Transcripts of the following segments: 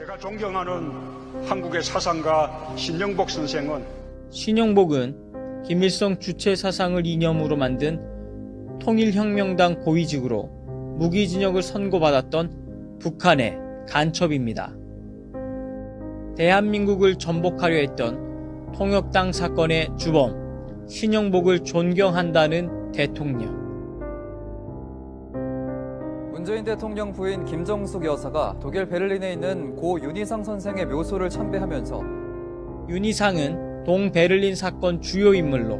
제가 존경하는 한국의 사상가 신영복 선생은 신영복은 김일성 주체 사상을 이념으로 만든 통일혁명당 고위직으로 무기징역을 선고받았던 북한의 간첩입니다. 대한민국을 전복하려 했던 통역당 사건의 주범 신영복을 존경한다는 대통령. 문재인 대통령 부인 김정숙 여사가 독일 베를린에 있는 고 윤희상 선생의 묘소를 참배하면서 윤희상은 동베를린 사건 주요 인물로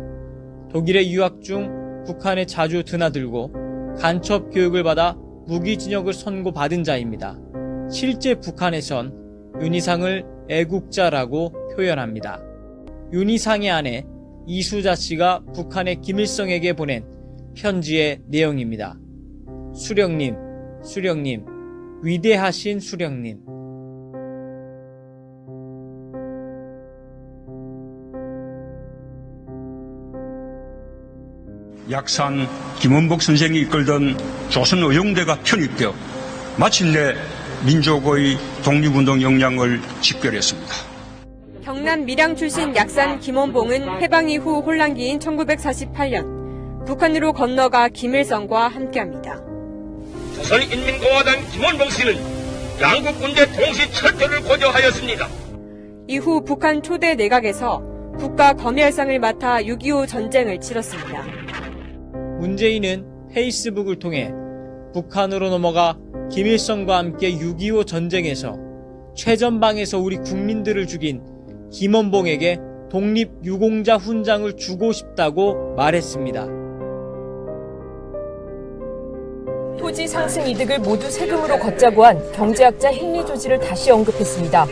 독일에 유학 중 북한에 자주 드나들고 간첩 교육을 받아 무기징역을 선고받은 자입니다. 실제 북한에선 윤희상을 애국자라고 표현합니다. 윤희상의 아내 이수자 씨가 북한의 김일성에게 보낸 편지의 내용입니다. 수령님, 수령님, 위대하신 수령님. 약산 김원복 선생이 이끌던 조선의용대가 편입되어 마침내 민족의 독립운동 역량을 직결했습니다. 경남 밀양 출신 약산 김원봉은 해방 이후 혼란기인 1948년 북한으로 건너가 김일성과 함께합니다. 조선인민공화당 김원봉 씨는 양국 군대 동시 철퇴를 고려하였습니다. 이후 북한 초대 내각에서 국가검열상을 맡아 6.25 전쟁을 치렀습니다. 문재인은 페이스북을 통해 북한으로 넘어가 김일성과 함께 6.25 전쟁에서 최전방에서 우리 국민들을 죽인 김원봉에게 독립유공자 훈장을 주고 싶다고 말했습니다. 토지 상승 이득을 모두 세금으로 걷자고 한 경제학자 헨리 조지를 다시 언급했습니다.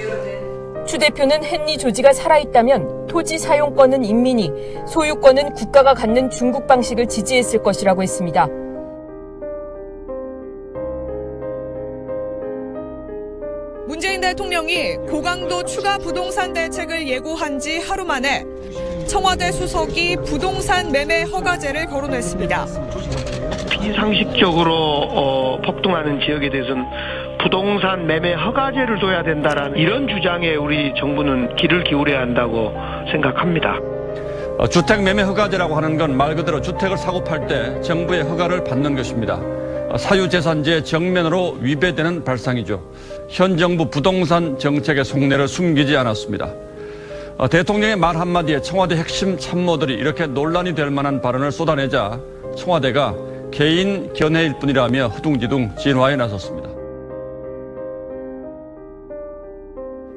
추 대표는 헨리 조지가 살아있다면 토지 사용권은 인민이, 소유권은 국가가 갖는 중국 방식을 지지했을 것이라고 했습니다. 문재인 대통령이 고강도 추가 부동산 대책을 예고한 지 하루 만에 청와대 수석이 부동산 매매 허가제를 거론했습니다. 비상식적으로 폭등하는 지역에 대해서는 부동산 매매 허가제를 둬야 된다라는 이런 주장에 우리 정부는 귀를 기울여야 한다고 생각합니다. 주택 매매 허가제라고 하는 건 말 그대로 주택을 사고 팔 때 정부의 허가를 받는 것입니다. 사유재산제의 정면으로 위배되는 발상이죠. 현 정부 부동산 정책의 속내를 숨기지 않았습니다. 대통령의 말 한마디에 청와대 핵심 참모들이 이렇게 논란이 될 만한 발언을 쏟아내자 청와대가 개인 견해일 뿐이라며 허둥지둥 진화에 나섰습니다.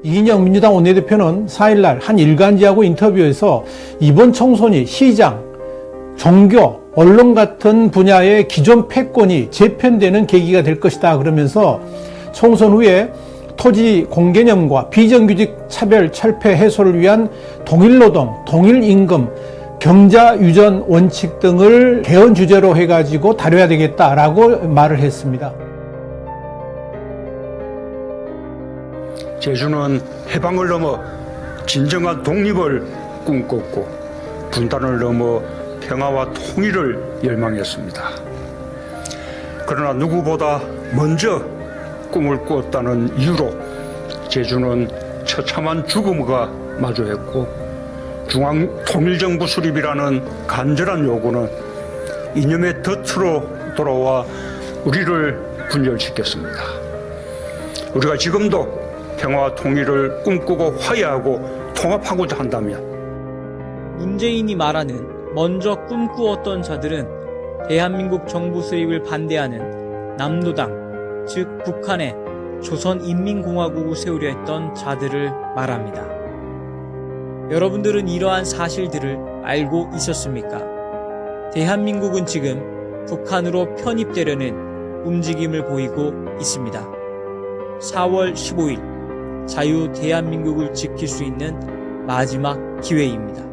이인영 민주당 원내대표는 4일날 한 일간지하고 인터뷰에서 이번 총선이 시장, 종교, 언론 같은 분야의 기존 패권이 재편되는 계기가 될 것이다 그러면서 총선 후에 토지 공개념과 비정규직 차별 철폐 해소를 위한 동일노동, 동일임금, 경자유전 원칙 등을 개헌 주제로 해가지고 다뤄야 되겠다라고 말을 했습니다. 제주는 해방을 넘어 진정한 독립을 꿈꿨고 분단을 넘어 평화와 통일을 열망했습니다. 그러나 누구보다 먼저 꿈을 꾸었다는 이유로 제주는 처참한 죽음과 마주했고 중앙통일정부 수립이라는 간절한 요구는 이념의 덫으로 돌아와 우리를 분열시켰습니다. 우리가 지금도 평화와 통일을 꿈꾸고 화해하고 통합하고자 한다면 문재인이 말하는 먼저 꿈꾸었던 자들은 대한민국 정부 수립을 반대하는 남도당, 즉 북한의 조선인민공화국을 세우려 했던 자들을 말합니다. 여러분들은 이러한 사실들을 알고 있었습니까? 대한민국은 지금 북한으로 편입되려는 움직임을 보이고 있습니다. 4월 15일 자유 대한민국을 지킬 수 있는 마지막 기회입니다.